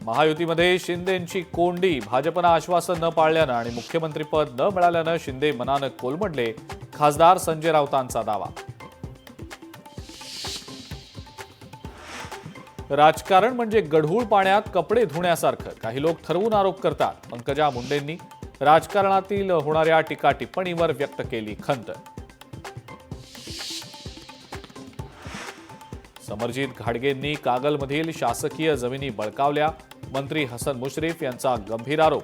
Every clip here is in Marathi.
महायुतीमध्ये शिंदेंची कोंडी. भाजपनं आश्वासन न पाळल्यानं आणि मुख्यमंत्रीपद न मिळाल्यानं शिंदे मनानं कोलमडले. खासदार संजय राऊतांचा दावा. राजकारण म्हणजे गढूळ पाण्यात कपडे धुण्यासारखं, काही लोक ठरवून आरोप करतात. पंकजा मुंडेंनी राजकारणातील होणाऱ्या टीका टिप्पणीवर व्यक्त केली खंत. समरजित घाडगेंनी कागलमधील शासकीय जमिनी बळकावल्या. मंत्री हसन मुश्रीफ यांचा गंभीर आरोप.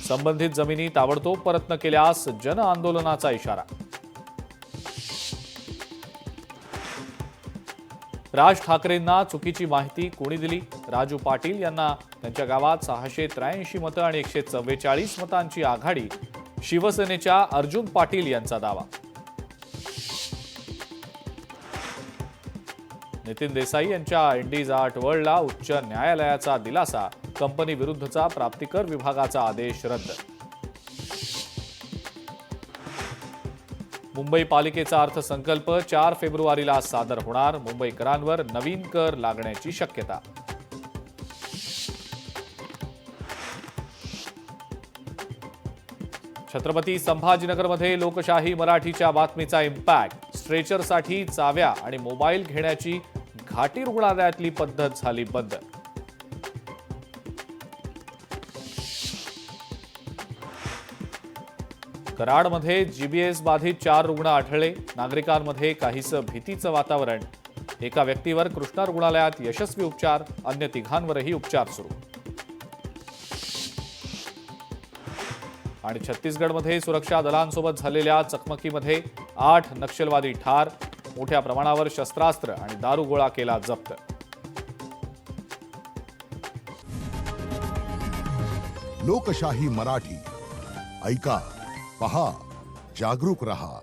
संबंधित जमिनी ताबडतोब परत न केल्यास जन आंदोलनाचा इशारा. राज ठाकरेंना चुकीची माहिती कोणी दिली? राजू पाटील यांना त्यांच्या गावात 683 मतं आणि 144 मतांची आघाडी. शिवसेनेच्या अर्जुन पाटील यांचा दावा. नितीन देसाई यांच्या इंडीज आर्ट वर्ल्डला उच्च न्यायालयाचा दिलासा. कंपनी विरुद्धचा प्राप्तिकर विभागाचा आदेश रद्द. मुंबई पालिकेचा अर्थसंकल्प 4 फेब्रुवारीला सादर होणार. मुंबईकरांवर नवीन कर लागण्याची शक्यता. छत्रपती संभाजीनगरमध्ये लोकशाही मराठीच्या बातमीचा इम्पॅक्ट. स्ट्रेचरसाठी चाव्या आणि मोबाईल घेण्याची घाटी रुग्णालयातली पद्धत झाली बंद. कराडमध्ये जीबीएस बाधित 4 रुग्ण आढळले. नागरिकांमध्ये काहीसं भीतीचं वातावरण. एका व्यक्तीवर कृष्णा रुग्णालयात यशस्वी उपचार. अन्य तिघांवरही उपचार सुरू. आणि छत्तीसगडमध्ये सुरक्षा दलांसोबत झालेल्या चकमकीमध्ये 8 नक्षलवादी ठार. मोठ्या प्रमाणावर शस्त्रास्त्र आणि दारुगोळा केला जप्त. लोकशाही मराठी ऐका, पहा, जागरूक रहा.